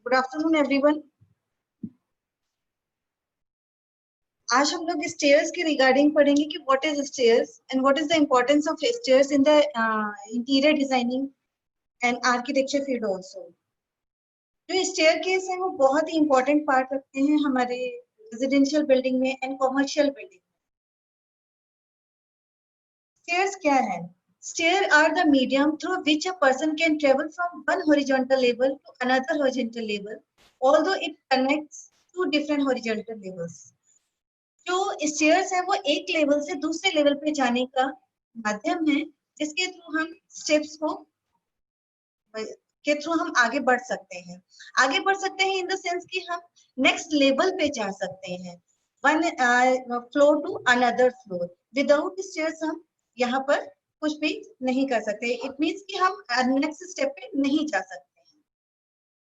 Good afternoon everyone. आज हम लोग स्टेयर्स के रिगार्डिंग पढ़ेंगे कि what is stairs and what is the importance of stairs in the interior designing and architecture field also. जो stair case है वो बहुत ही इंपॉर्टेंट पार्ट रखते हैं हमारे रेजिडेंशियल बिल्डिंग में एंड कॉमर्शियल बिल्डिंग में। स्टेयर्स क्या है? Stairs are the medium through which a person can travel from one horizontal level to another horizontal level, although it connects two different horizontal levels. जो stairs है वो एक level से दूसरे level पे जाने का माध्यम है जिसके थ्रू हम स्टेप्स को के थ्रू हम आगे बढ़ सकते हैं। आगे बढ़ सकते हैं इन द सेंस कि हम नेक्स्ट लेवल पे जा सकते हैं, one floor to another floor. Without stairs हम यहाँ पर कुछ भी नहीं कर सकते। इट मीन्स कि हम नेक्स्ट स्टेप पे नहीं जा सकते हैं।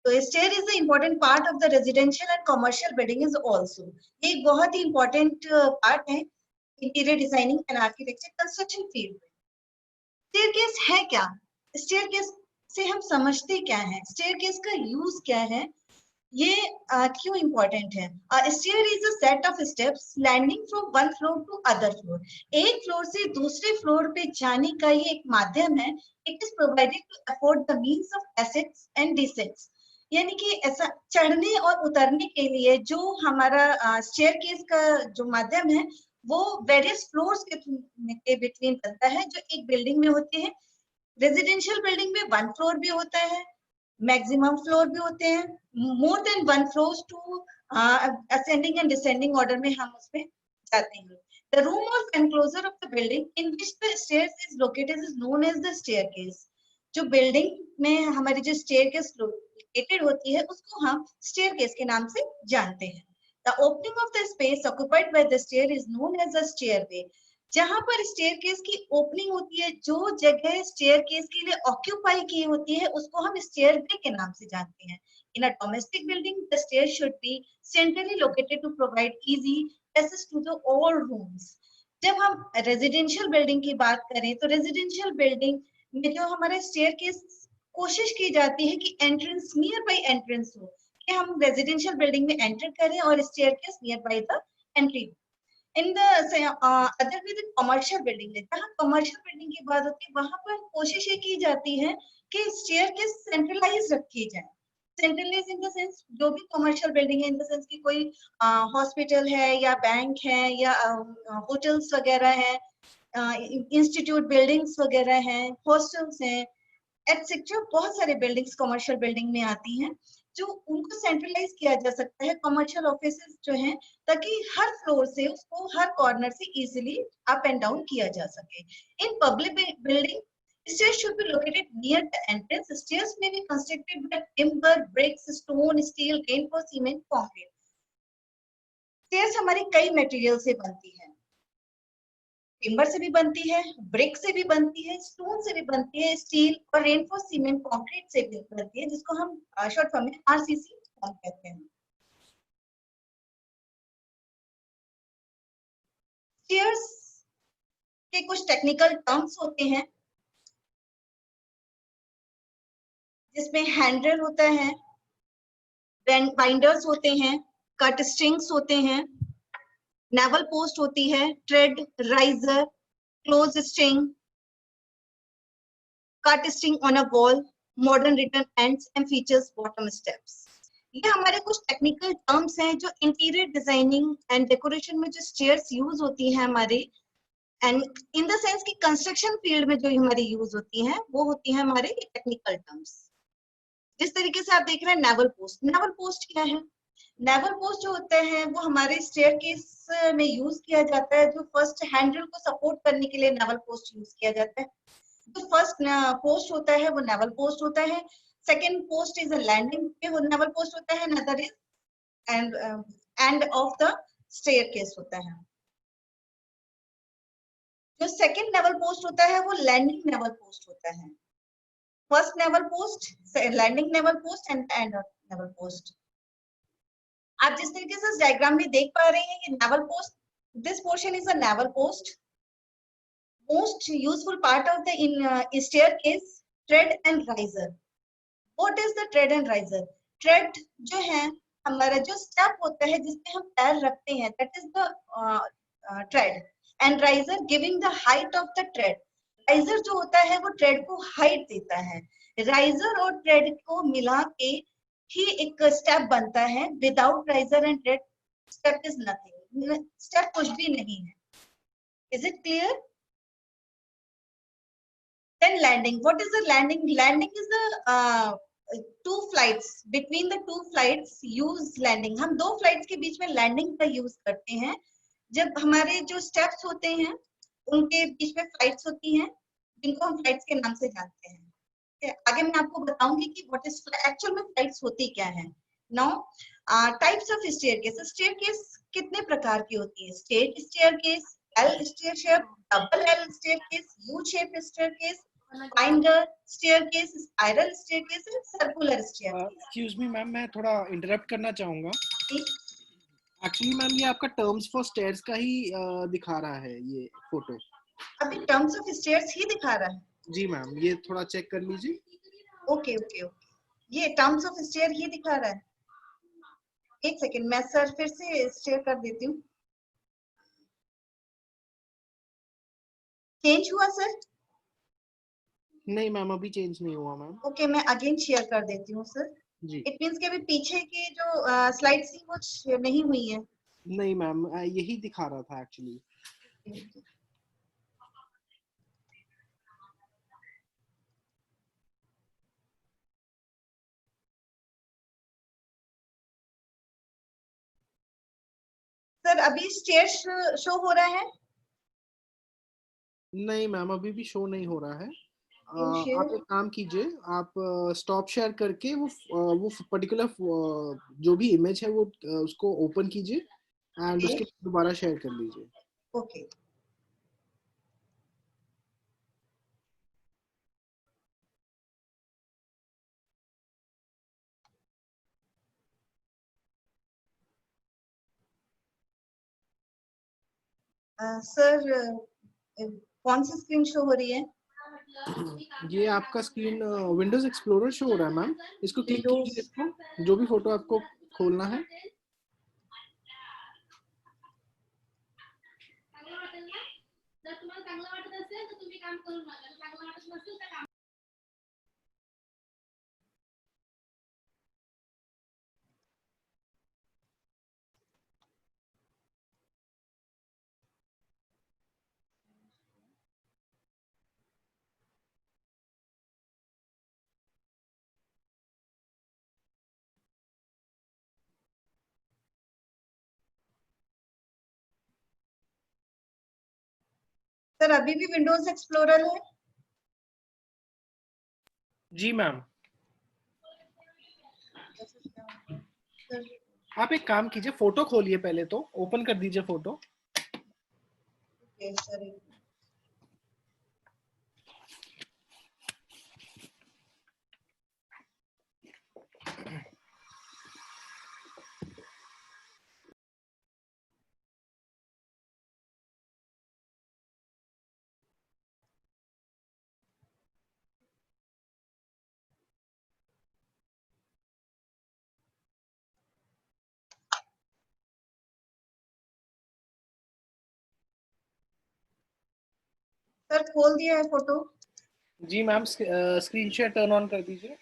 तो stair is the important part of the residential and commercial building is also. ये एक बहुत ही इम्पोर्टेंट पार्ट है interior designing and architecture construction field में। स्टेयरकेस है क्या? स्टेयरकेस से हम समझते क्या है, स्टेयरकेस का यूज क्या है, ये क्यों इम्पोर्टेंट है? Stair is a set of steps landing from one floor to other floor. एक फ्लोर से दूसरे फ्लोर पे जाने का ये एक माध्यम है। It is provided to afford the means of assets and डिसेट्स। यानी कि ऐसा चढ़ने और उतरने के लिए जो हमारा स्टेयरकेस का जो माध्यम है वो वेरियस फ्लोर्स के बिटवीन बनता है, जो एक बिल्डिंग में होते हैं। रेजिडेंशियल बिल्डिंग में वन फ्लोर भी होता है, मैक्सिमम फ्लोर भी होते हैं, more than one floor to ascending and descending order में हम उसमें जाते हैं। The room or enclosure of the building in which the stairs is located is known as the staircase. जो बिल्डिंग में हमारी जो स्टेयरकेस लोकेटेड होती है उसको हम स्टेयरकेस के नाम से जानते हैं। The opening of the space occupied by the stair is known as a stairway. जहां पर स्टेयरकेस की ओपनिंग होती है, जो जगह स्टेयरकेस के लिए ऑक्यूपाई की होती है उसको हम स्टेयरवे के नाम से जानते हैं। In a domestic building the stair should be centrally located to provide easy access to the all rooms. जब हम रेजिडेंशियल बिल्डिंग की बात करें तो रेजिडेंशियल बिल्डिंग में जो हमारा स्टेयरकेस कोशिश की जाती है कि एंट्रेंस नियर बाय एंट्रेंस हो, कि हम रेजिडेंशियल बिल्डिंग में एंटर करें और staircase near by the entry. In the other with commercial building है, जहाँ कमर्शियल बिल्डिंग की बात होती है वहां पर कोशिश ये की जाती है कि स्टेयरकेस सेंट्रलाइज रखी जाए। सेंट्रलाइज इन द सेंस जो भी कमर्शियल बिल्डिंग है, इन द सेंस कि कोई हॉस्पिटल है या बैंक है या होटल्स वगैरह है, इंस्टीट्यूट बिल्डिंग्स वगैरह हैं, हॉस्टल्स हैं, एटसेट्रा। बहुत सारे बिल्डिंग्स कमर्शियल बिल्डिंग में आती हैं जो उनको सेंट्रलाइज किया जा सकता है, कमर्शियल ऑफिसेस जो हैं, ताकि हर फ्लोर से उसको हर कॉर्नर से इजीली अप एंड डाउन किया जा सके। In public building Stairs should be located near the entrance. Stairs may be constructed with timber, bricks, stone, steel, reinforced cement, concrete. Stairs हमारी कई मटेरियल से बनती है. टिम्बर से भी बनती है, ब्रिक से भी बनती है, स्टोन से भी बनती है, स्टील और रेनफोर्स सीमेंट कंक्रीट से भी बनती है, जिसको हम शॉर्ट फॉर्म में आरसीसी कहते हैं. स्टेयर्स के कुछ टेक्निकल टर्म्स होते हैं, जिसमें हैंडल होता है, बाइंडर्स होते हैं, कट स्ट्रिंग्स होते हैं, नेवल पोस्ट होती है, trade, riser, close string, cut string on a wall, modern return ends and features bottom steps. ये हमारे कुछ टेक्निकल टर्म्स हैं जो इंटीरियर डिजाइनिंग एंड डेकोरेशन में जो स्टेयर्स यूज होती हैं हमारे, एंड इन द सेंस कि कंस्ट्रक्शन फील्ड में जो हमारी यूज होती हैं वो होती हैं हमारे टेक्निकल टर्म्स. जिस तरीके से आप देख रहे हैं नेवल पोस्ट. नेवल पोस्ट क्या है? नेवल पोस्ट जो होता है वो हमारे स्टेयरकेस में यूज किया जाता है. जो फर्स्ट हैंडल को सपोर्ट करने के लिए नेवल पोस्ट यूज किया जाता है. जो फर्स्ट पोस्ट होता है वो नेवल पोस्ट होता है. Second post is a landing newel post होता है. Another is end of the staircase होता है. जो सेकंड नेवल पोस्ट होता है वो लैंडिंग नेवल पोस्ट होता है. First newel post, landing newel post and end newel post. आप जिस तरीके से इस डायग्राम में देख पा रहे हैं, ये naval post, this portion is a naval post. Most useful part of the staircase, trade and riser. What is the trade and riser? Trade जो है हमारा जो स्टेप होता है जिसपे हम पैर रखते हैं, that is the trade. And riser giving the height of the tread. Riser जो होता है वो ट्रेड को हाइट देता है. राइजर और ट्रेड को मिला के ही एक स्टेप बनता है. Without riser and trade step is nothing. Step कुछ भी नहीं है. Is it clear? Then landing. What is the landing? Landing is the two flights. Between the two flights, use landing. हम दो फ्लाइट्स के बीच में लैंडिंग का यूज करते हैं. जब हमारे जो स्टेप्स होते हैं उनके बीच में फ्लाइट्स होती हैं, जिनको हम फ्लाइट्स के नाम से जानते हैं. आगे मैं आपको बताऊंगी कि व्हाट इज एक्चुअल में फ्लाइट्स होती क्या है. Now types of staircase. Staircase कितने प्रकार की होती है? Straight staircase, L staircase, double L staircase, U shape staircase, binder staircase, spiral staircase, circular staircase. Excuse me ma'am, मैं थोड़ा इंटरप्ट करना चाहूंगा. एक्चुअली मैम ये आपका टर्म्स फॉर स्टेयर्स का ही दिखा रहा है ये फोटो. अभी टर्म्स ऑफ स्टेयर्स ही दिखा रहा है. जी मैम, ये थोड़ा चेक कर लीजिए. ओके ओके ओके, ये टर्म्स ऑफ स्टेयर ही दिखा रहा है. एक सेकेंड, मैं सर फिर से शेयर कर देती हूँ. चेंज हुआ सर? नहीं मैम, अभी चेंज नहीं हुआ मैम. ओके, मैं अगेन शेयर कर देती हूँ सर. जी. इट मींस के अभी पीछे की जो स्लाइड्स थी वो नहीं हुई है. नहीं मैम, यही दिखा रहा था एक्चुअली. सर अभी स्टेयर शो हो रहा है? नहीं मैम, अभी भी शो नहीं हो रहा है. आप एक काम कीजिए, आप स्टॉप शेयर करके वो पर्टिकुलर जो भी इमेज है वो उसको ओपन कीजिए एंड उसके दोबारा शेयर कर लीजिए. ओके. सर कौन सी स्क्रीन शो हो रही है? ये आपका स्क्रीन विंडोज एक्सप्लोरर शो हो रहा है मैम. इसको क्लिक कीजिए, इसको जो भी फोटो आपको खोलना है. सर अभी भी विंडोज एक्सप्लोरर है? जी मैम। सर आप एक काम कीजिए, फोटो खोलिए, पहले तो ओपन कर दीजिए फोटो। ओके सर सर खोल दिया है फोटो। जी ma'am, screen share turn on कर दीजिए।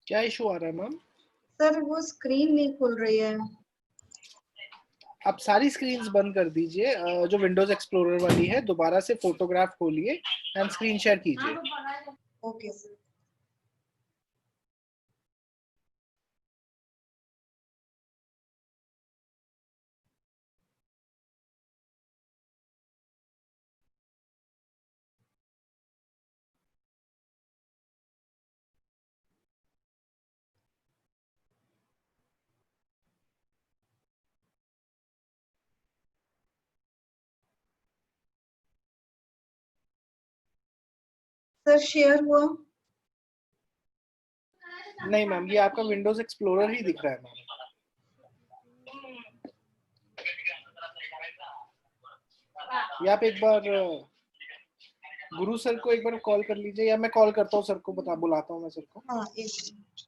क्या इशू आ रहा है मैम? सर वो स्क्रीन नहीं खुल रही है। आप सारी स्क्रीन्स बंद कर दीजिए, जो विंडोज एक्सप्लोरर वाली है, दोबारा से फोटोग्राफ खोलिए एंड स्क्रीन शेयर कीजिए। Okay sir. सर शेयर हुआ। नहीं मैम, ये आपका विंडोज एक्सप्लोरर ही दिख रहा है मैम। ये आप एक बार गुरु सर को एक बार कॉल कर लीजिए, या मैं कॉल करता हूँ सर को, बुलाता हूँ मैं सर को। हाँ एक मिनट।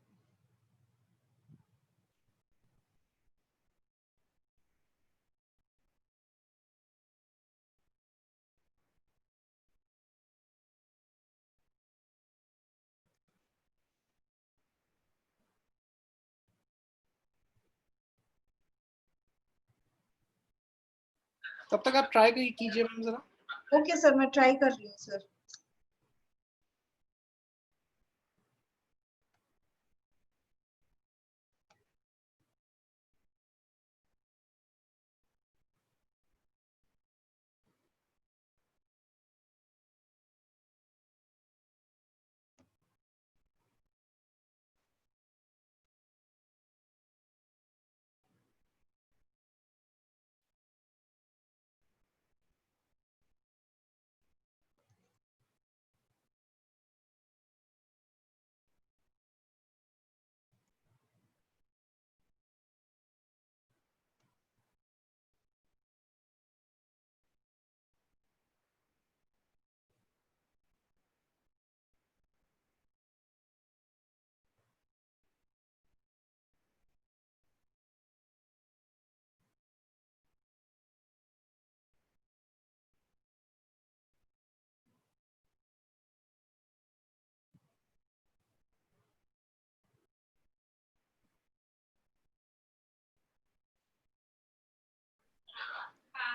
तब तक आप ट्राई कीजिए मैम जरा। ओके सर मैं ट्राई कर रही हूँ sir.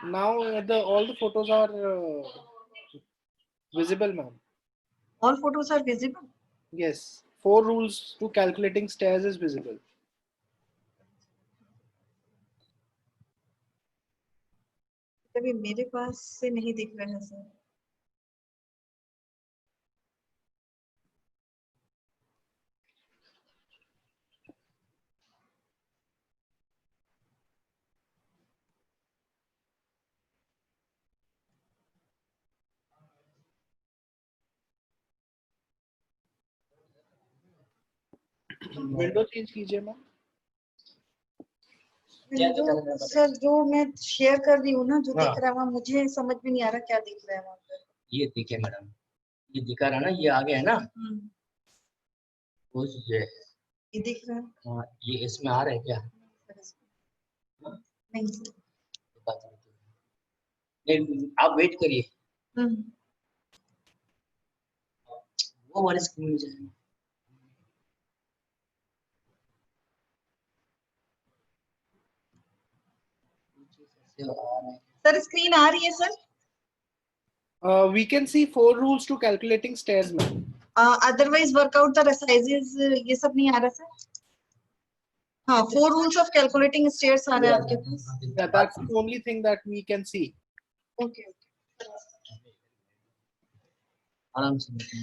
Now all the photos are visible ma'am. All photos are visible. Yes, 4 rules to calculating stairs is visible. अभी मेरे पास से नहीं दिख रहा है सर। विंडो चेंज कीजिए मैम। विंडो सर जो मैं शेयर कर रही हूँ ना, जो दिख रहा है वहाँ, मुझे समझ में नहीं आ रहा क्या दिख रहा है वहाँ पर। ये देखिए मैडम, ये दिखा रहा ना, ये आगे है ना, वो चीज है। ये दिख रहा है। हाँ, ये इसमें आ रहा है क्या? नहीं सर। नहीं, आप वेट करिए, हम्म। वो वाले स्क्रीन में जाए। तो आ रहा है। सर स्क्रीन आ रही है sir? We can see 4 rules to calculating stairs में. अदरवाइज वर्कआउट द साइजेस ये सब नहीं आ रहा सर? हाँ, 4 rules of calculating stairs आ रहा है आपके पास? Yeah, that's the only thing that we can see. Okay आराम से बैठिए।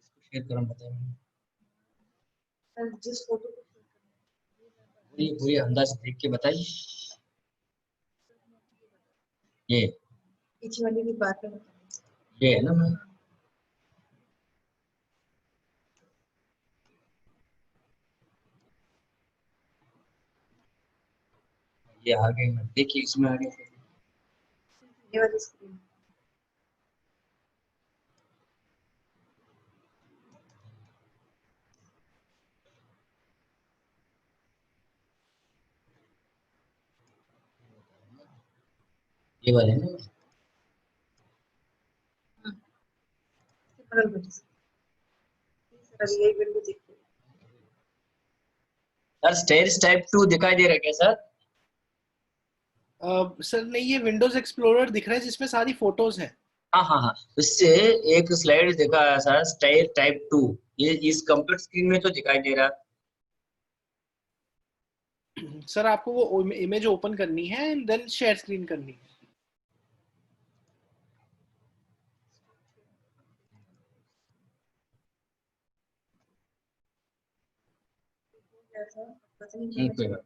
इसको शेयर करो, बताइए। सर जिस फोटो पूरी अंदाज देख के बताइए। ये पीछे वाली भी बात है। ये है ना मैं ये आगे देखिए, इसमें आगे ये वाली स्क्रीन ये वाले ना। बदल दो सर, अभी यही विंडो देखिए। सर स्टेयर्स टाइप 2 दिखाई दे रहा है क्या सर? सर नहीं, ये विंडोज एक्सप्लोरर दिख रहा है जिसमें सारी फोटोज हैं. हाँ हाँ हाँ, उससे एक स्लाइड दिखा है सर, स्टेयर टाइप 2। ये इस कंप्यूटर स्क्रीन में तो दिखाई दे रहा। सर आपको वो इमेज ओपन करनी है एंड देन शेयर स्क्रीन करनी है. पता नहीं कोई बात।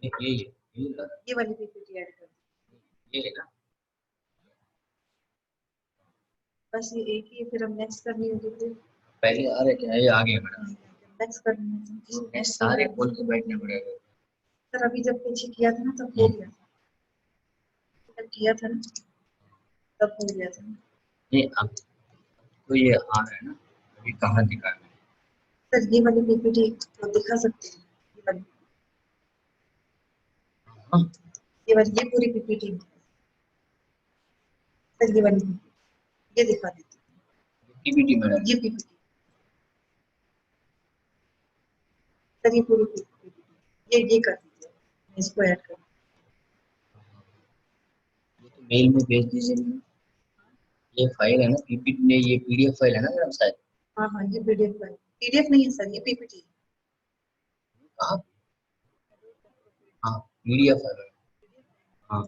ये वाली पीपीटी ऐड कर ये है ना। बस ये एक ही है, फिर हम नेक्स्ट करनी होगी फिर पहले आ रहे क्या? ये आ गया मैडम। नेक्स्ट करनी है। सारे खोल के बैठने पड़ेगा। सर अभी जब पीछे किया था ना तब हो गया था, जब किया था ना तब हो गया था। ये अब तो ये आ रहा है ना, अभी कहाँ दिखा है? सर ये वाली पीपीटी तो दिखा सकते हैं, ये वाली हाँ, ये पूरी पीपीटी सर, ये वाली ये दिखा देती पीपीटी मैडम। ये पीपीटी सर, ये पूरी पीपीटी ये कर दीजिए, इसको ऐड कर। ये तो मेल में भेज दीजिए मैडम। ये फाइल है ना पीपीटी में, ये पीडीएफ फाइल है ना मैडम शायद। हाँ हाँ, ये पीडीएफ नहीं है सर, ये पीपीटी। हाँ हाँ, पीडीएफ है मैडम। हाँ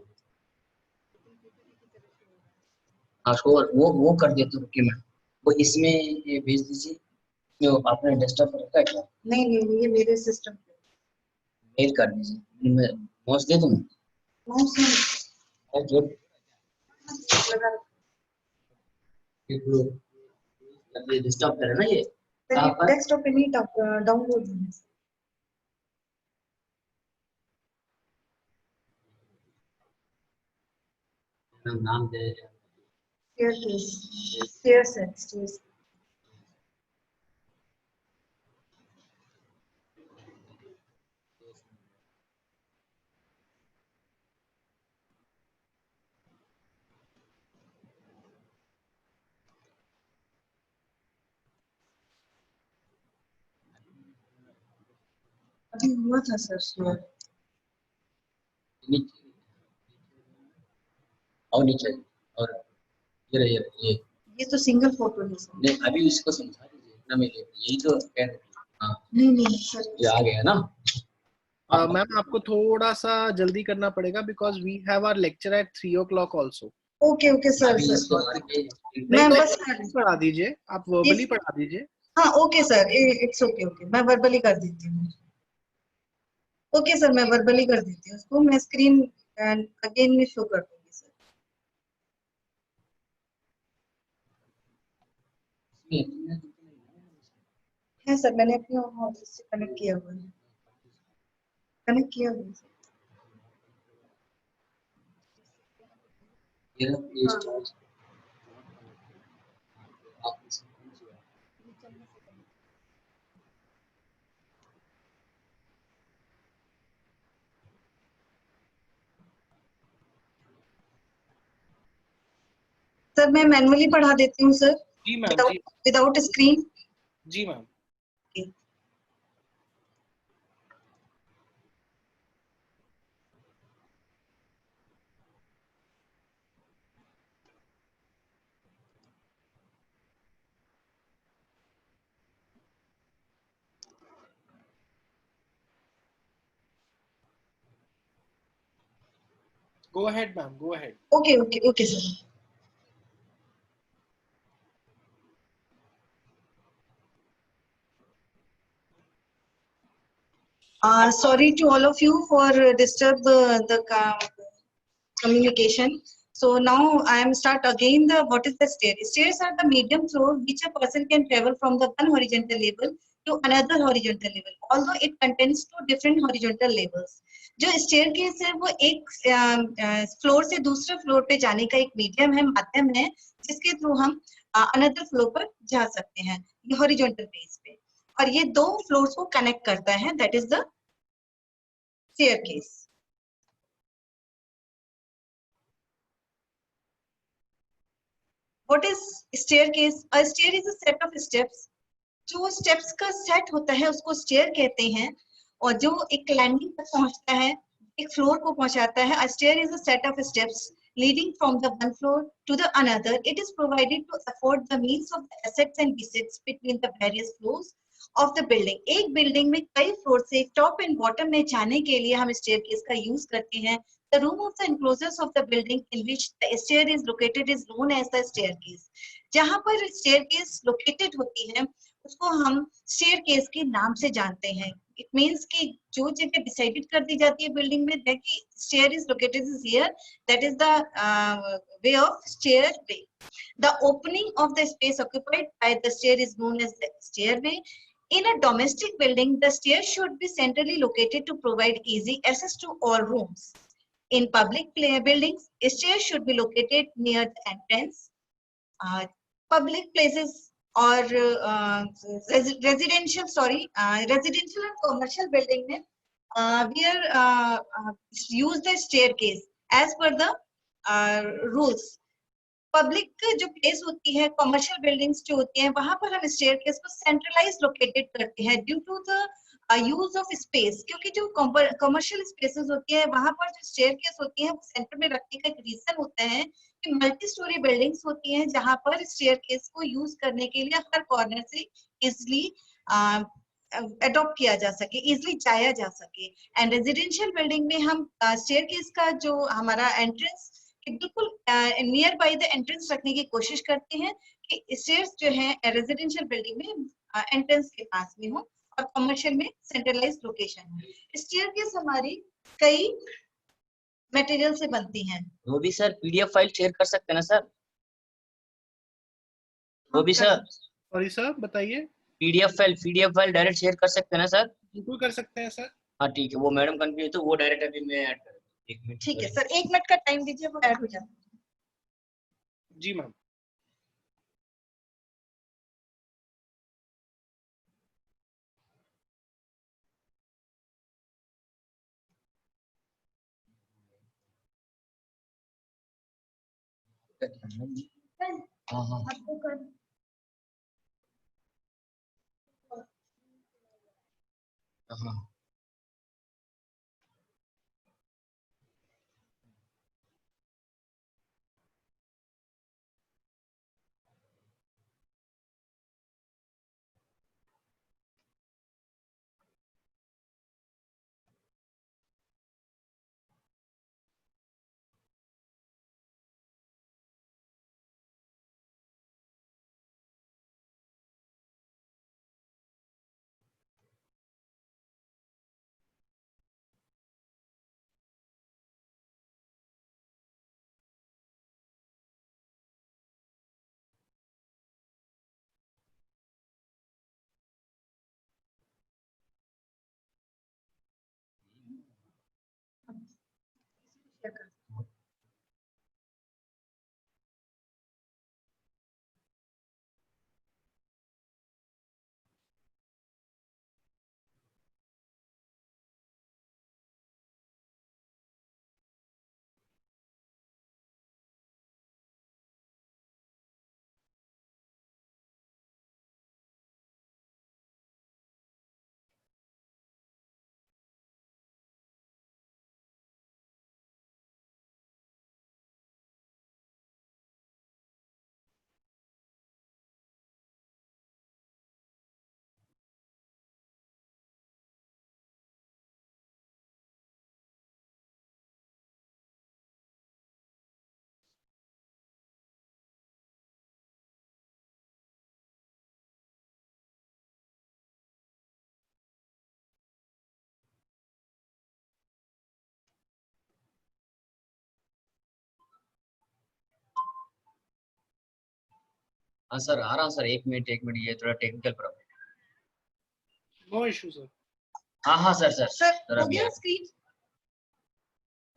हाँ, शोर वो कर देते रुकिए मैडम। वो इसमें ये भेज दीजिए। जो आपने डेस्कटॉप पर रखा है क्या? नहीं, ये मेरे सिस्टम पे मेल कर दीजिए। मैं माउस दे दूँ? माउस और जो लगा ये डेस्कटॉप पर है ना, ये कहाँ पर? डेस्कटॉप पे नहीं, डाउनलोड है। नाम दे स्टेयर्स अभी हुआ था सर शेयर। नीचे और नीचे और ये रही ये ये तो सिंगल फोटो है सर। नहीं, अभी इसको समझा दीजिए ना। मैं यही तो कह रही थी। हाँ नहीं सर, ये आ गया ना। मैम आपको थोड़ा सा जल्दी करना पड़ेगा because we have our lecture at 3 o'clock also. Okay okay sir अभी सर इसको हमारे पे नहीं मैं तो बस पढ़ा दीजिए, आप वर्बली पढ़ा दीजिए। हाँ okay sir, it's okay okay, मैं वर्बली कर देती हूँ। ओके सर, मैं वर्बली कर देती हूँ उसको, मैं स्क्रीन अगेन में शो कर दूंगी सर। है सर, मैंने अपने ऑफिस से कनेक्ट किया हुआ है, कनेक्ट किया हुआ है सर। ये ना ये स्टोरेज सर मैं मैनुअली पढ़ा देती हूँ सर, जी मैम, जी विदाउट स्क्रीन। जी ma'am. Go ahead ma'am, go ahead. Okay okay okay sir. Sorry to all of you for disturb the communication. So now I am start again the what is the stair? Stairs are the medium through which a person can travel from the one horizontal level to another horizontal level. Although it contains two different horizontal levels. जो staircase है वो एक floor से दूसरे floor पे जाने का एक मीडियम है, माध्यम है, जिसके थ्रू हम अनदर फ्लोर पर जा सकते हैं हॉरिजॉन्टल बेस पे, और ये दो फ्लोर्स को कनेक्ट करता है, that is the staircase. What is staircase? A stair is a set of steps. जो steps का set होता है उसको stair कहते हैं, और जो एक landing तक पहुंचता है, एक floor को पहुंचाता है. A stair is a set of steps leading from the one floor to the another. It is provided to afford the means of the ascents and descents between the various floors of the building. एक building में कई floor से top and bottom में जाने के लिए हम staircase का use करते हैं. The room of the enclosures of the building in which the stair is located is known as the staircase. जहाँ पर staircase located होती है उसको हम staircase के नाम से जानते हैं. It means कि जो जगह decided कर दी जाती है building में कि stair is located is here, that is the way of stairway. The opening of the space occupied by the stair is known as the stairway. In a domestic building, the stair should be centrally located to provide easy access to all rooms. In public buildings, stairs should be located near the entrance. Public places or residential and commercial building में where use the staircase as per the rules. Public जो place होती है, commercial buildings जो होती हैं, वहां पर हम स्टेयरकेस को सेंट्रलाइज लोकेटेड करते हैं due to the use of space, क्योंकि जो कमर्शियल स्पेसेस होती है वहां पर जो स्टेयरकेस होती है वो सेंटर में रखने का एक रीजन होता है कि मल्टी स्टोरी बिल्डिंग्स होती हैं जहां पर स्टेयरकेस को यूज करने के लिए हर कॉर्नर से इजिली अडॉप्ट किया जा सके, इजिली जाया जा सके. एंड रेजिडेंशियल बिल्डिंग में हम स्टेयरकेस का जो हमारा एंट्रेंस बिल्कुल नियर बाय द एंट्रेंस रखने की कोशिश करते हैं कि स्टेयर्स जो है रेजिडेंशियल बिल्डिंग में एंट्रेंस के पास में हो और कमर्शियल में सेंट्रलाइज्ड लोकेशन हो. स्टेयरकेस हमारी कई मटेरियल से बनती हैं. वो भी सर पीडीएफ फाइल शेयर कर सकते हैं ना सर? वो भी सर सॉरी सर, बताइए। पीडीएफ फाइल डायरेक्ट शेयर कर सकते हैं ना सर? बिल्कुल कर सकते हैं सर। हाँ ठीक है, वो मैडम कंफ्यूज तो वो डायरेक्ट अभी मैं ऐड कर, 1 मिनट ठीक है सर, 1 मिनट का टाइम दीजिए, वो ऐड हो जाता है. जी मैम। हाँ हाँ हाँ शेयर कर। हाँ सर, आ रहा हूँ सर, एक मिनट ये थोड़ा technical problem. No issue sir. हाँ सर सर हो अभी गया स्क्रीन?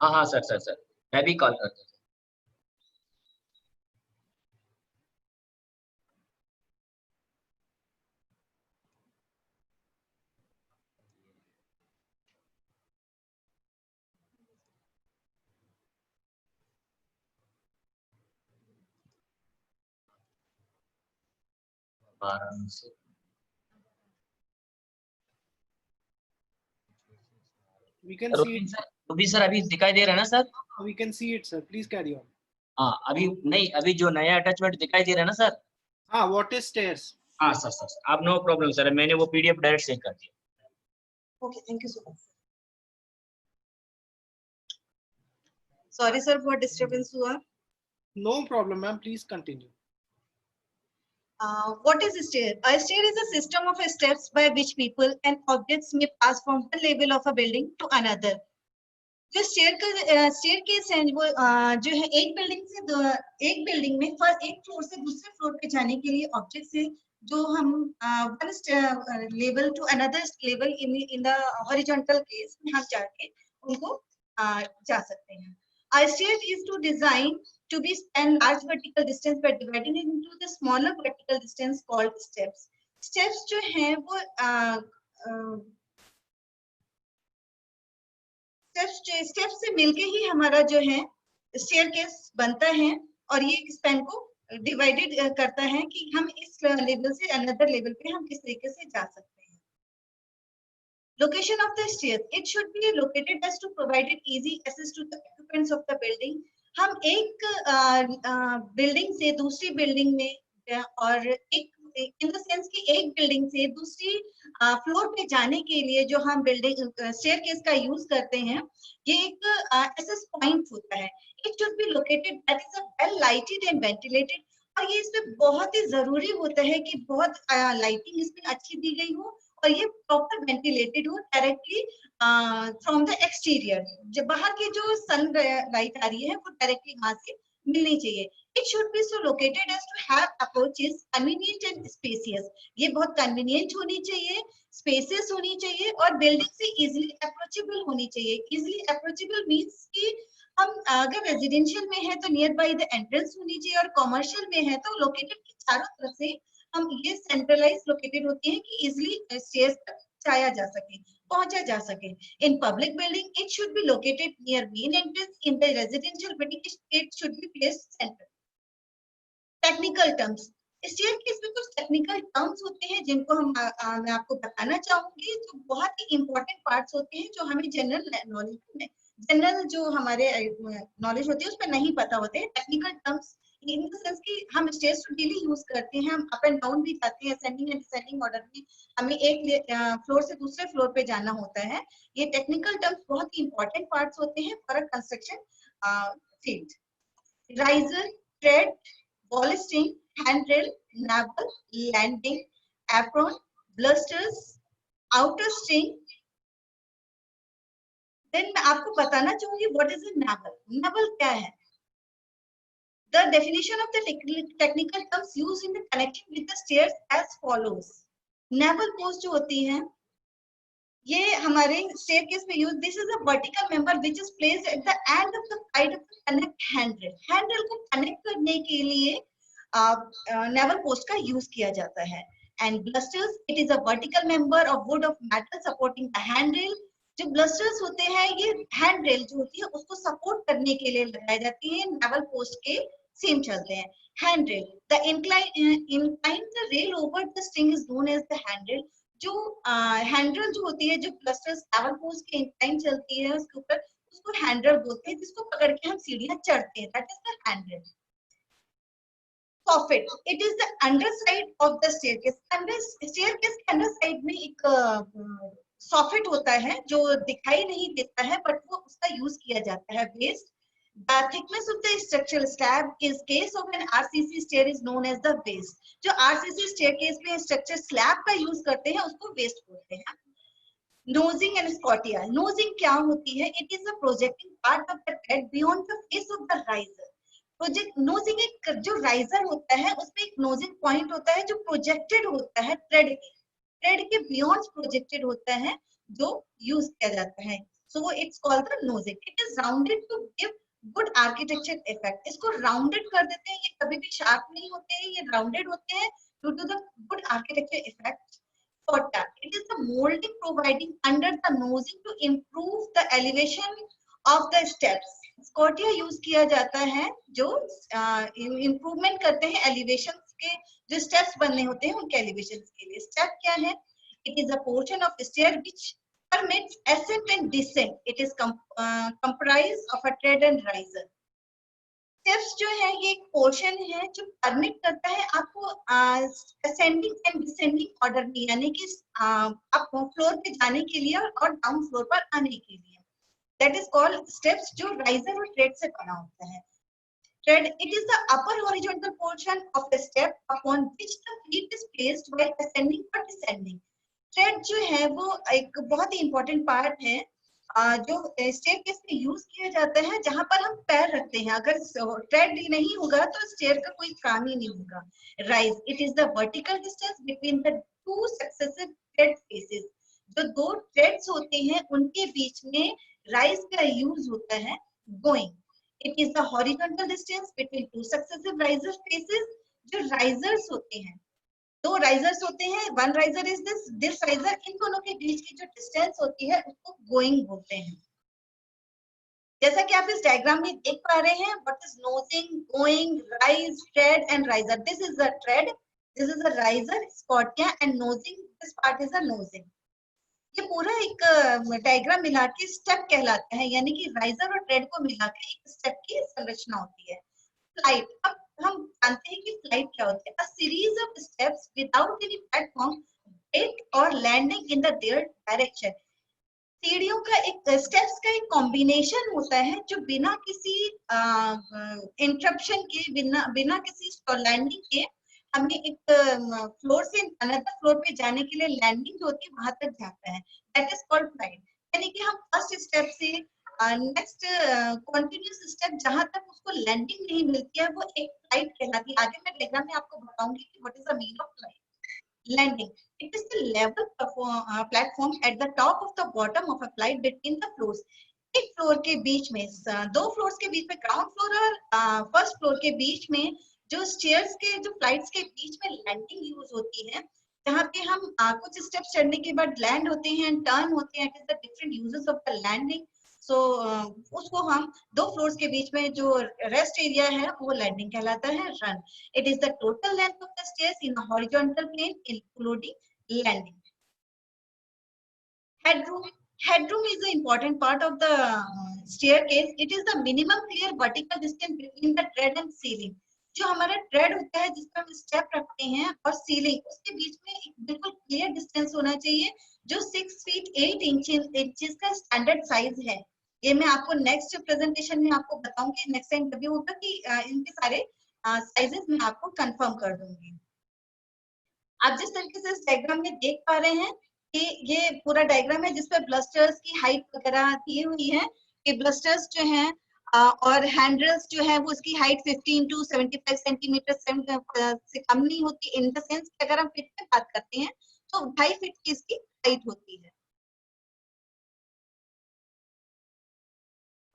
हाँ सर मैं भी कॉल करता हूँ। Varanasi We can see it. Ruby sir अभी दिखाई दे रहा है ना sir? We can see it, sir. Please carry on. हाँ अभी नहीं, अभी जो नया अटैचमेंट दिखाई दे रहा है ना सर? हाँ, what is stairs? हाँ सर आप नो प्रॉब्लम सर, मैंने वो पीडीएफ डायरेक्ट सेंड कर दिया। Okay, thank you so much. Sorry sir for disturbance हुआ। No problem, ma'am. Please continue. What is a stair? A stair is a system of steps by which people and objects may pass from one level of a building to another. जो stair case है वो जो है एक building में first एक floor से दूसरे फ्लोर पे जाने के लिए ऑब्जेक्ट से जो हम one level to another level in the horizontal case में हम जाके उनको जा सकते हैं। A stair is to design to be span large vertical distance by dividing it into the smaller vertical distance called steps. Steps जो हैं वो स्टेप से मिलके ही हमारा जो है स्टेयरकेस बनता है और ये स्पैन को डिवाइडेड करता है कि हम इस लेवल से अनदर लेवल पे हम किस तरीके से जा सकते हैं। Location of the stairs. It should be located as to provide easy access to the occupants of the building. हम एक बिल्डिंग से दूसरी बिल्डिंग में और एक इन द सेंस कि एक बिल्डिंग से दूसरी फ्लोर पे जाने के लिए जो हम बिल्डिंग स्टेयरकेस का यूज करते हैं, ये एक एक्सेस पॉइंट होता है। It should be located that is well lighted and ventilated, और ये इसमें बहुत ही जरूरी होता है कि बहुत लाइटिंग इसमें अच्छी दी गई हो और ये प्रॉपर वेंटिलेटेड हो डायरेक्टली फ्रॉम द एक्सटीरियर। जब बाहर की जो सन लाइट आ रही है वो डायरेक्टली वहां से मिलनी चाहिए। It should be so located as to have approaches convenient and spacious. ये बहुत convenient होनी चाहिए, spacious होनी चाहिए और building से easily approachable होनी चाहिए। Easily approachable means कि हम अगर रेजिडेंशियल में है तो नियर बाय द एंट्रेंस होनी चाहिए और कॉमर्शियल में है तो लोकेटेड के चारों तरफ से हम ये सेंट्रलाइज लोकेटेड होती है कि इजिली स्टेयर्स तक जाया जा सके, पहुंचा जा सके। In public building it should be located near main entrance, in the residential building it should be placed centre. Technical terms, staircase में कुछ टेक्निकल टर्म्स होते हैं जिनको मैं आपको बताना चाहूंगी, जो बहुत ही इंपॉर्टेंट पार्ट्स होते हैं जो हमें जनरल जो हमारे नॉलेज होती है उसमें नहीं पता होते हैं। Technical terms in the sense कि हम स्टेयर्स को डेली यूज करते हैं, हम अप एंड डाउन भी जाते हैं, असेंडिंग एंड डिसेंडिंग ऑर्डर में हमें एक फ्लोर से दूसरे फ्लोर पे जाना होता है। ये टेक्निकल टर्म्स बहुत ही इंपॉर्टेंट पार्ट्स होते हैं for a construction field. Riser, trade, ballasting, handrail, navel, landing, apron, blasters, outer string. Then मैं आपको बताना चाहूंगी what is a navel. Navel क्या है? The definition of the technical terms used in the connection with the stairs as follows. Navel post जो होती है ये हमारे स्टेयरकेस में use, this is a vertical member which is placed at the end of the side of the connect handle. Handle को connect करने के लिए नेवल पोस्ट का यूज किया जाता है। And balusters, it is a vertical member of wood of metal supporting the handle. जो balusters होते हैं ये हैंडरेल जो होती है उसको सपोर्ट करने के लिए लगाई जाती है, नेवल पोस्ट के सेम चलते हैं। Handrail, the incline the rail over the string is known as the handrail। जो हैंडल जो होती है, जो क्लस्टर्स नेवल पोस्ट के इंक्लाइन चलती है उसके ऊपर, उसको हैंडल बोलते हैं, जिसको पकड़ के हम सीढ़ियां चढ़ते हैं, that is the handle. soffit, it is the underside of the staircase। staircase के अंदर साइड में एक soffit होता है जो दिखाई नहीं देता है बट वो उसका यूज किया जाता है। Base, the thickness of the structural slab is case of an RCC stair is known as the base। जो RCC staircase में स्ट्रक्चर स्लैब का यूज करते हैं उसको बेस बोलते हैं। Nosing and scotia, nosing क्या होती है? It is a projecting part of the thread beyond the face of the riser। Project नोजिंग, एक जो राइजर होता है उसमें एक नोजिंग पॉइंट होता है जो प्रोजेक्टेड होता है थ्रेड के बियॉन्ड प्रोजेक्टेड होता है, जो यूज किया जाता है। So it's called the nosing. It is rounded to give good architecture effect. इसको राउंडेड कर देते हैं, ये कभी भी शार्प नहीं होते हैं, ये राउंडेड होते हैं due to the good architecture effect. Scotia, it is the molding providing under the nosing to improve the elevation of the steps। Scotia use किया जाता है जो इंप्रूवमेंट करते हैं एलिवेशन के, जो स्टेप्स बनने होते हैं उनके एलिवेशन के लिए। स्टेप क्या है? It is a portion of stair which permits ascent and descent। It is comprised of a tread and riser। स्टेप्स जो है ये एक पोर्शन है जो परमिट करता है आपको असेंडिंग एंड डिसेंडिंग ऑर्डर में, यानी कि आप फ्लोर पे जाने के लिए और डाउन फ्लोर पर आने के लिए। That is called steps, जो riser और tread से बना होता है। Tread, it is the upper horizontal portion of a step upon which the feet is placed while ascending or descending। Tread जो है वो एक बहुत ही important part है जो staircase में यूज किया जाता है, जहां पर हम पैर रखते हैं। अगर tread नहीं होगा तो stair का कोई काम ही नहीं होगा। Rise, it is the vertical distance between the two successive tread faces। जो दो थ्रेड्स होते हैं उनके बीच में राइज का यूज होता है। Going, it is the horizontal distance between two successive riser faces. जो राइजर्स होते हैं, दो राइजर्स होते हैं, one riser is this riser, इन दोनों के बीच की जो डिस्टेंस होती है उसको गोइंग बोलते हैं। जैसा कि आप इस डायग्राम में देख पा रहे हैं, what is नोजिंग, going, rise, trade and riser. This is the trade, this is the riser, Scotia and नोजिंग, this part is the नोजिंग। ये पूरा एक डायग्राम मिला के स्टेप कहलाता है, यानी कि राइजर और ट्रेड को मिला के एक स्टेप की संरचना होती है। फ्लाइट, अब हम जानते हैं कि फ्लाइट क्या होती है। A series of steps without any platform, break और landing in the their direction. सीढ़ियों का एक स्टेप्स का एक कॉम्बिनेशन होता है जो बिना किसी इंटरप्शन के, बिना किसी लैंडिंग के हमें एक फ्लोर से अनदर फ्लोर पे जाने के लिए लैंडिंग जो होती है वहां तक जाता है। That is called flight. यानी कि हम फर्स्ट स्टेप से नेक्स्ट कंटीन्यूअस स्टेप जहां तक उसको लैंडिंग नहीं मिलती है वो एक फ्लाइट कहलाती है। आगे मैं डायग्राम में आपको बताऊंगी कि what is the meaning of flight. Landing, it is the level platform at the top of the bottom of a flight between the floors। एक फ्लोर के बीच में, दो फ्लोर्स के बीच में, ग्राउंड फ्लोर और फर्स्ट फ्लोर के बीच में जो स्टेयर्स के, जो फ्लाइट्स के बीच में लैंडिंग यूज होती है, जहाँ पे हम कुछ स्टेप्स चढ़ने के बाद लैंड होते हैं, टर्न होते हैं। It is the different uses of the landing. So उसको हम दो फ्लोर्स के बीच में जो रेस्ट एरिया है वो लैंडिंग कहलाता है। Run, it is the total length of the stairs in a horizontal plane including landing. Headroom, headroom is an important part of the staircase। It is the minimum clear vertical distance between the tread and ceiling। जो हमारा trade होता है जिस पर हम step रखते हैं और सीलिंग, उसके बीच में एक बिल्कुल क्लियर डिस्टेंस होना चाहिए जो 6 फीट 8 इंचेस का स्टैंडर्ड साइज है। ये मैं आपको नेक्स्ट प्रेजेंटेशन में आपको बताऊंगी, नेक्स्ट टाइम कभी होगा कि इनके सारे साइजेस मैं आपको कंफर्म कर दूंगी। आप जिस तरीके से इस डायग्राम में देख पा रहे हैं कि ये पूरा डायग्राम है जिसपे ब्लस्टर्स की हाइट वगैरह दी हुई है कि ब्लस्टर्स जो हैं और हैंडल्स जो है वो उसकी हाइट 15 to 75 सेंटीमीटर से कम नहीं होती। इन द सेंस कि अगर हम फीट में बात करते हैं तो 2.5 फीट की इसकी हाइट होती है।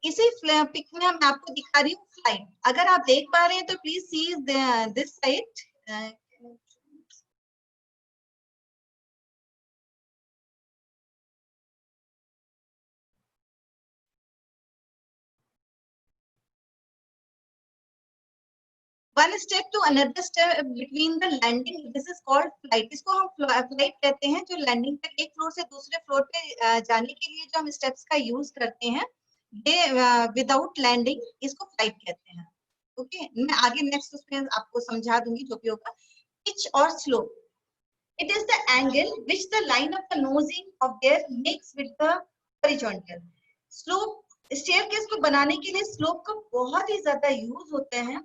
इसी पिक में मैं आपको दिखा रही हूँ फ्लाइट। अगर आप देख पा रहे हैं तो please see this side. One step to another step between the landing, this is called flight. इसको हम फ्लाइट कहते हैं, जो लैंडिंग तक एक फ्लोर से दूसरे फ्लोर पे जाने के लिए जो हम स्टेप्स का यूज करते हैं, ये विदाउट लैंडिंग इसको फ्लाइट कहते हैं। ओके, मैं आगे नेक्स्ट उसमें आपको समझा दूंगी जो भी होगा। पिच और slope, it is the angle which the line of the nosing of their makes with the horizontal. Slope, staircase को बनाने के लिए स्लोप का बहुत ही ज्यादा यूज होता है।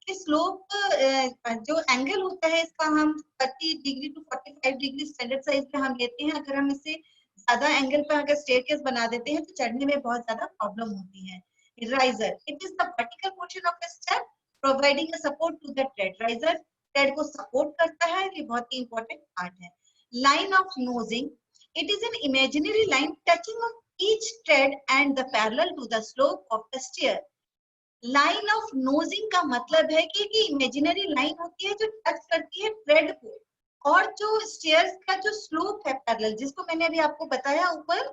स्लोप जो एंगल होता है इसका हम 30 degree to 45 degree standard size पे हम लेते हैं। अगर हम इसे ज्यादा एंगल पर अगर स्टेयरकेस बना देते हैं तो चढ़ने में बहुत ज्यादा प्रॉब्लम होती है। Riser, it is the vertical portion of the step providing a support to the tread. Riser tread को सपोर्ट करता है, ये बहुत ही इंपॉर्टेंट पार्ट है। Line of nosing, it is an imaginary line touching of each tread and the parallel to the slope of the stair. Line of nosing का मतलब है कि इमेजिनरी लाइन होती है जो टच करती है ट्रेड को, और जो स्टेयर्स का जो स्लोप है पैरेलल, जिसको मैंने अभी आपको बताया ऊपर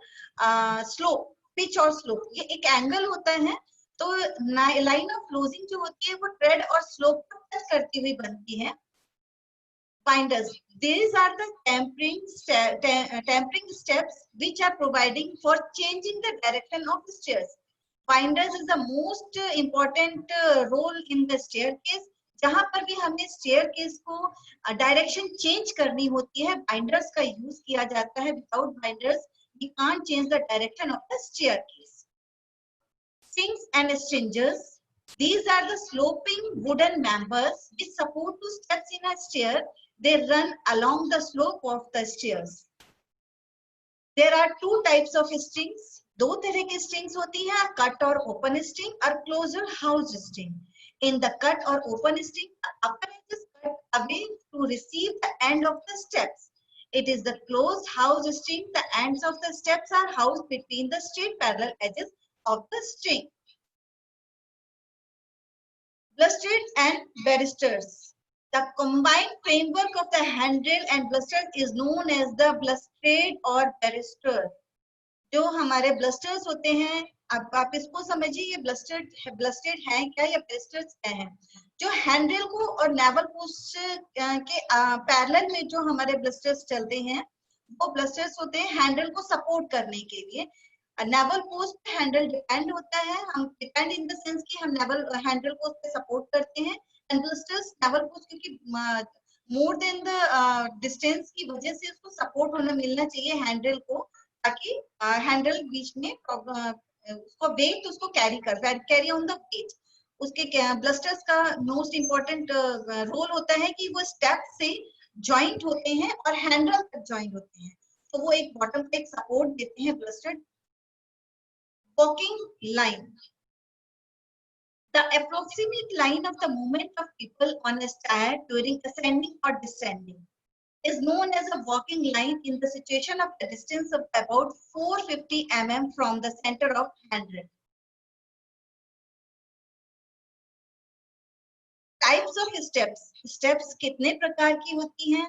स्लोप, पिच और स्लोप, ये एक एंगल होता है। तो लाइन ऑफ नोजिंग जो होती है वो ट्रेड और स्लोप को टच करती हुई बनती है। Binders, these are the tempering steps which are providing for changing the direction of the stairs. Binders is the most important role in the staircase. जहां पर भी हमें staircase को डायरेक्शन चेंज करनी होती है, बाइंडर्स का यूज किया जाता है। Without binders we can't change the direction of the staircase. Stings and stringers, these are the sloping wooden members which support two steps in a stair. They run along the slope of the stairs. There are two types of strings. दो तरह की strings होती है, cut और open string और closed or housed string. In the cut or open string, the upper edge is cut away to receive the end of the steps. It is the closed housed string. The ends of the steps are housed between the straight parallel edges of the string. Blusters and barristers. The combined framework of the handrail and blusters is known as the balustrade or barrister. जो हमारे blusters होते हैं, अब आप इसको समझिए, ये balustrade है क्या या barristers क्या है। जो हैंडल को और नेवल पोस्ट के पैरेलल में जो हमारे blusters चलते हैं, वो blusters होते हैं हैंडल को सपोर्ट करने के लिए। नेवल पोस्ट पे हैंडल डिपेंड होता है, हम डिपेंड इन द सेंस कि हम नेवल हैंडल को उस पे सपोर्ट करते हैं। ब्लस्टर्स नेवल पोस्ट क्योंकि मोर देन द डिस्टेंस की वजह से उसको सपोर्ट होना मिलना चाहिए हैंडल को, ताकि हैंडल बीच में उसको वेट उसको कैरी ऑन द वेट। उसके ब्लस्टर्स का मोस्ट इम्पोर्टेंट रोल होता है कि वो स्टेप से जॉइंट होते हैं और हैंडल तक जॉइंट होते हैं, तो वो एक बॉटम पे एक सपोर्ट देते हैं bluster. Walking line, the approximate line of the movement of people on a stair during ascending or descending is known as a walking line in the situation of a distance of about 450 mm from the center of handrail. Types of steps. Steps कितने प्रकार की होती हैं?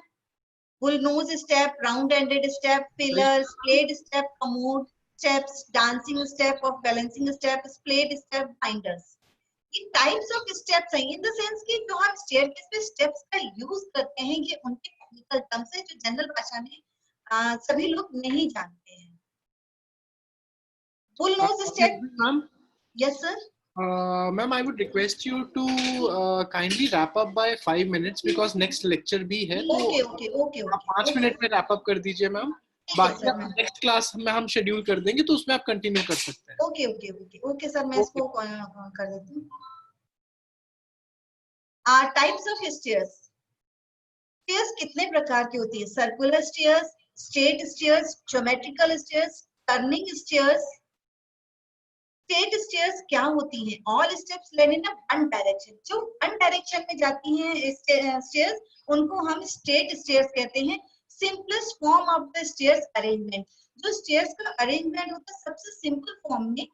Bull nose step, round-ended step, pillars, splayed step, commode steps, dancing step or balancing step, splayed step, binders. ये types of steps हैं, in the sense कि जो हम स्टेयरकेस पे स्टेप्स का यूज करते हैं, ये उनके टेक्निकल टर्म्स हैं जो जनरल भाषा में सभी लोग नहीं जानते हैं। Full nose step, ma'am. Yes sir. Ma'am, I would request you to kindly wrap up by 5 minutes because next lecture भी है। ओके। आप 5 मिनट में wrap up कर दीजिए मैम, बाकी नेक्स्ट क्लास में हम शेड्यूल कर देंगे तो उसमें आप कंटिन्यू कर सकते हैं। ओके सर, मैं इसको कर देती हूँ। Types of stairs. स्टेयर्स कितने प्रकार की होती है? Circular stairs, straight stairs, geometrical stairs, turning stairs. Straight stairs क्या होती हैं? All steps led in one direction, जो वन डायरेक्शन में जाती हैं स्टेयर्स, उनको हम स्ट्रेट स्टेयर्स कहते हैं। Simplest form of the stairs arrangement, जो स्टेयर्स का अरेंजमेंट होता है सबसे सिंपल फॉर्म में,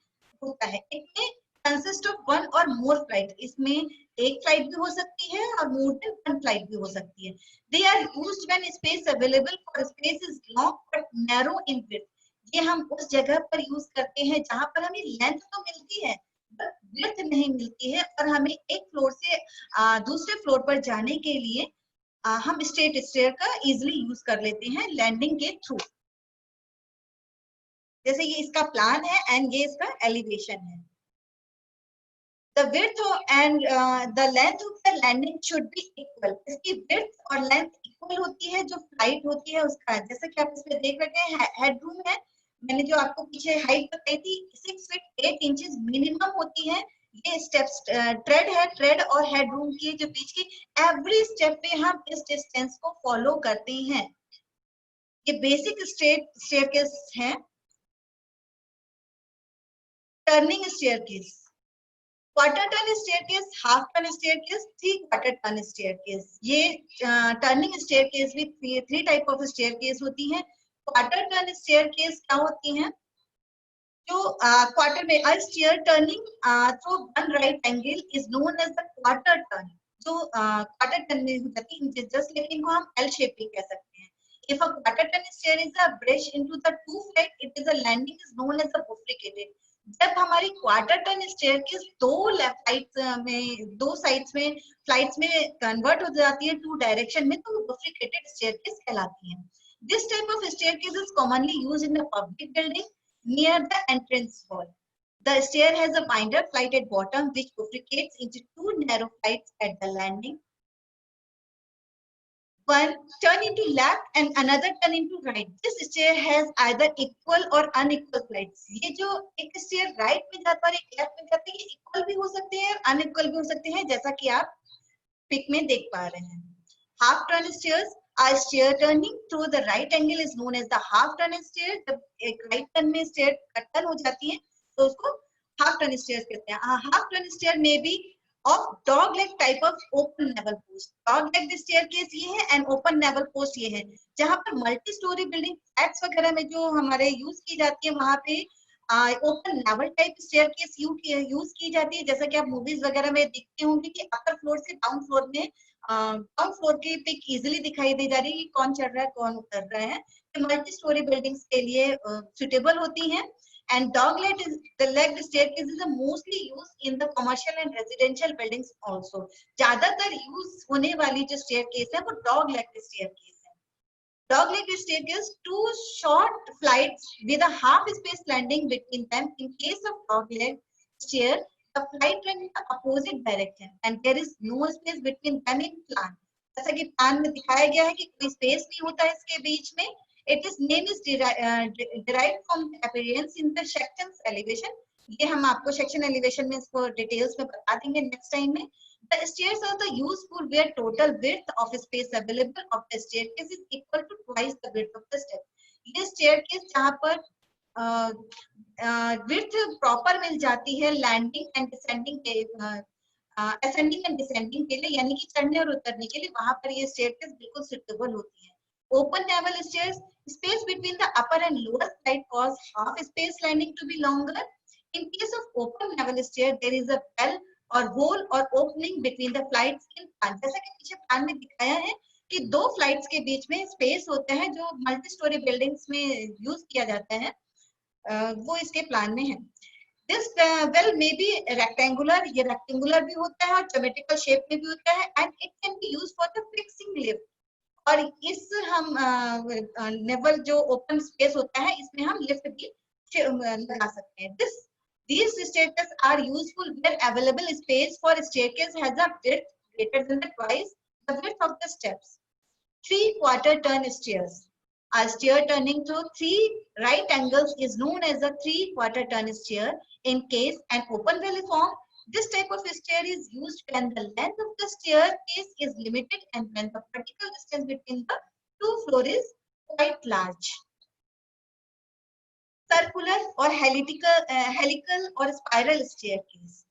होता है, इट कंसिस्ट ऑफ वन और मोर फ्लाइट, इसमें एक फ्लाइट भी हो सकती है और मोर देन वन फ्लाइट भी हो सकती है। They are used when space available for space is long but narrow in width, ये हम उस जगह पर यूज करते हैं जहां पर हमें लेंथ तो मिलती है बट विड्थ नहीं मिलती है, और हमें एक फ्लोर से दूसरे फ्लोर पर जाने के लिए हम स्ट्रेट स्टेयर का इजिली यूज कर लेते हैं लैंडिंग के थ्रू। जैसे ये इसका प्लान है एंड ये इसका एलिवेशन है। The width and the length of the landing should be equal, इसकी width और length equal होती है, जो फ्लाइट होती है उसका, जैसे कि आप इसमें देख रहे हैं हेडरूम है, मैंने जो आपको पीछे हाइट बताई थी 6 फीट 8 इंचेस मिनिमम होती है। ये स्टेप्स ट्रेड है, ट्रेड और हेडरूम की जो बीच की एवरी स्टेप पे हम इस डिस्टेंस को फॉलो करते हैं। ये बेसिक स्टेयरकेस है। Turning staircase, quarter turn staircase, half turn staircase, 3 quarter turn staircase. ये टर्निंग स्टेयरकेस भी 3 टाइप ऑफ स्टेयरकेस होती हैं। क्वार्टर टर्न स्टेयरकेस क्या होती हैं? जो क्वार्टर में a stair turning through one right angle is known as the quarter turn, जो क्वार्टर टर्न में हो जाती है, जस्ट लेकिन को हम एल शेप भी कह सकते हैं। If a quarter turn stair is a bridge into the two flight, it is a landing is known as a bifurcated. जब हमारी क्वार्टर टर्न स्टेयरकेस दो साइड्स में फ्लाइट्स में कन्वर्ट हो जाती है 2 डायरेक्शन में, तो वो bifurcated staircase कहलाती है। This type of staircase is commonly used in a public building near the entrance hall. The stair has a winder flight at bottom which bifurcates into 2 narrow flights at the landing. One turn into left and another turn into right. This stair has either equal or unequal flights. ये जो एक stair right में जाता है और एक left में जाती है, ये equal भी हो सकते हैं unequal भी हो सकते हैं, जैसा कि आप पिक में देख पा रहे हैं। Half turn stairs are stair turning through the right angle is known as the half turn stair. जब एक right turn में stair turn हो जाती है तो उसको half turn stairs कहते हैं। Half turn stair may be of dog leg type of open naval post. Dog leg staircase ये है and open naval post ये है, जहाँ पर मल्टी स्टोरी बिल्डिंग फ्लैट्स वगैरह में जो हमारे यूज की जाती है, वहां पे open naval type staircase use की जाती है। जैसा कि आप मूवीज वगैरह में देखते होंगे कि अपर फ्लोर से डाउन फ्लोर में डाउन फ्लोर की पिक इजिली दिखाई दे जा रही है कि कौन चढ़ रहा है कौन उतर रहा है। तो मल्टी स्टोरी बिल्डिंग्स के लिए सुटेबल होती हैं। And dog-leg staircase is mostly used in the commercial and residential buildings also. ज्यादातर यूज होने वाली जो staircase है वो dog-leg staircase है। Dog-leg staircase, 2 short flights with a half space landing between them. In case of dog-leg stair, the flight run in the opposite direction and there is no space between them in plan. जैसा कि plan में दिखाया गया है कि कोई space नहीं होता है इसके बीच में। It is name is derived from appearance in the sections elevation. ये हम आपको section elevation में इसको details में बता देंगे next time में। The stairs are the useful where total width of space available of the staircase is equal to twice the width of the step. ये staircase जहाँ पर width proper मिल जाती है landing and descending के ascending and descending के लिए, यानी कि चढ़ने और उतरने के लिए, वहां पर ये staircase बिल्कुल suitable होती है। Open naval stairs, space between the upper and lower side cause half space landing to be longer. In case of open naval stair, there is a bell or hole or opening between the flights in plan. जैसा कि पीछे plan में दिखाया है कि 2 flights के बीच में space होते हैं जो मल्टी स्टोरी बिल्डिंग्स में यूज किया जाता है, वो इसके प्लान में है। This well may be rectangular, ये rectangular भी होता है और geometrical shape में भी होता है and it can be used for the fixing lift. और इस हम नेवल जो ओपन स्पेस होता है इसमें हम लिफ्ट भी लगा सकते हैं। These staircases are useful where available space for staircase has a width greater than twice the width of the steps. 3 quarter turn stairs. A stair turning through 3 right angles is known as a 3 quarter turn stair. In case an open valley form, this type of stair is used when the length of the staircase is limited and when the vertical distance between the 2 floors is quite large. Circular or helical or spiral staircase.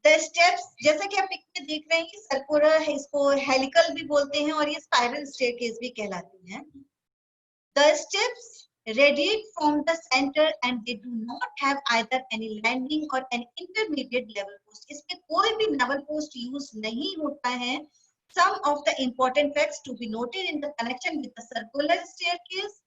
The steps, जैसा कि आप pick में देख रहे हैं, circular है, इसको helical भी बोलते हैं और ये स्पाइरल स्टेयरकेस भी कहलाती हैं। The steps radiate from the center and they do not have either any landing or an intermediate level post. इसमें कोई भी level post use नहीं होता है. Some of the important facts to be noted in the connection with the circular staircase.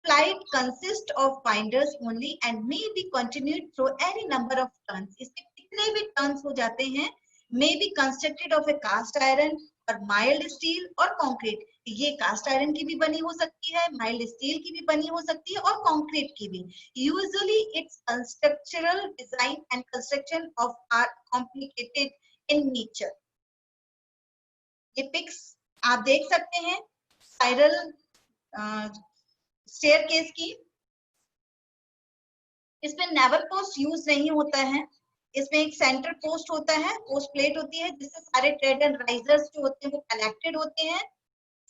Flight consists of winders only and may be continued through any number of turns. इसमें कितने भी turns हो जाते हैं. May be constructed of a cast iron और mild steel और concrete. ये cast iron की भी बनी हो सकती है, माइल्ड स्टील की भी बनी हो सकती है और कंक्रीट की भी. Usually it's structural design and construction of are complicated in nature. ये पिक्स आप देख सकते हैं स्पाइरल स्टेयरकेस की. इसमें नेवल पोस्ट यूज नहीं होता है. इसमें एक सेंटर पोस्ट होता है, पोस्ट प्लेट होती है जिससे सारे ट्रेड एंड राइजर्स जो होते हैं वो कनेक्टेड होते हैं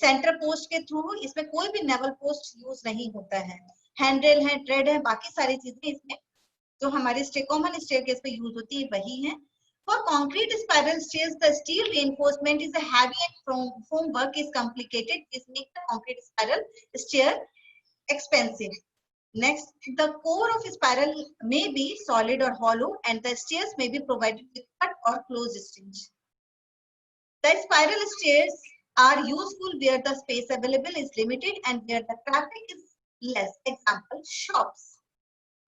सेंटर पोस्ट के थ्रू. इसमें कोई भी नेवल पोस्ट यूज नहीं होता है. हैंडरेल है, ट्रेड है, बाकी सारी चीजें इसमें जो हमारे कॉमन स्टेयरकेस पे यूज होती है वही है. For concrete spiral stairs the steel reinforcement is a heavy and foam work is complicated. This makes the concrete spiral stair expensive. Next, the core of spiral may be solid or hollow and the stairs may be provided with cut or closed stitch. The spiral stairs are useful where the space available is limited and where the traffic is less. Example, shops.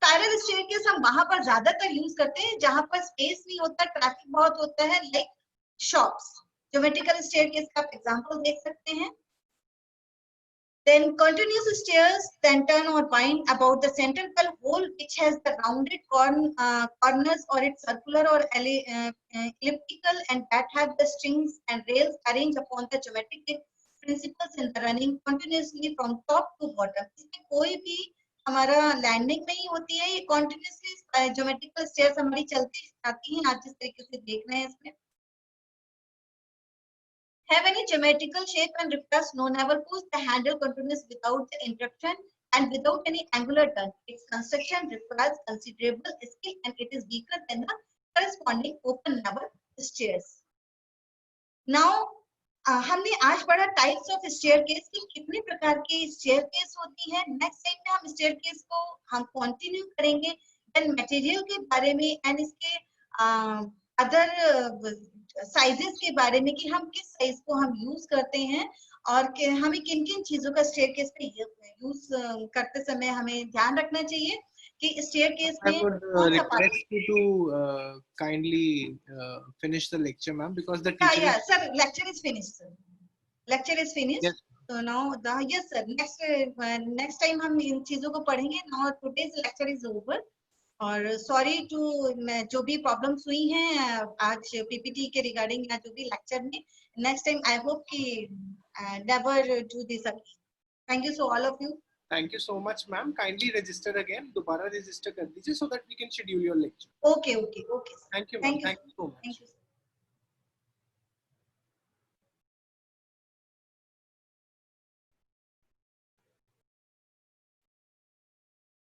Spiral staircase हम वहां पर ज्यादातर use करते हैं जहां पर space नहीं होता, ट्रैफिक बहुत होता है, लाइक शॉप्स. ज्योमेट्रिकल स्टेयरकेस का आप एग्जांपल देख सकते हैं. Then continuous stairs then turn or wind about the central hole which has the rounded corners or it's circular or elliptical and that have the strings and rails arranged upon the geometric principles in the running continuously from top to bottom. इसमें कोई भी हमारा landing नहीं होती है. ये continuously geometrical stairs हमारी चलती जाती हैं. आप जिस तरीके से देख रहे हैं इसमें have any geometrical shape and reflects no never post. The handle continues without the interruption and without any angular turn. Its construction requires considerable skill and it is weaker than the corresponding open never stairs. Now हमने आज पढ़ा types of staircase की कितने प्रकार की staircase होती है. Next time में हम स्टेयरकेस को हम कंटिन्यू करेंगे. देन मटेरियल के बारे में एंड इसके अदर साइजेस के बारे में कि हम किस साइज को हम यूज करते हैं और कि हमें किन किन चीजों का स्टेयरकेस पे यूज करते समय हमें ध्यान रखना चाहिए कि स्टेयरकेस में कौन सा part. to kindly finish the lecture, ma'am, because the teacher. Yeah, sir, lecture is finished. Sir. Lecture is finished. Yes. So now yes sir, next time हम इन चीजों को पढ़ेंगे. Now today's lecture is over. और sorry to जो भी problems हुई हैं आज पीपीटी के रिगार्डिंग या जो भी लेक्चर में. नेक्स्ट टाइम आई होप कि never do this again. Thank you so all of you. Thank you so much, ma'am. Kindly register again. दोबारा register कर दीजिए so that we can schedule your lecture. Okay. Thank you, ma'am. Thank you so much. Thank you.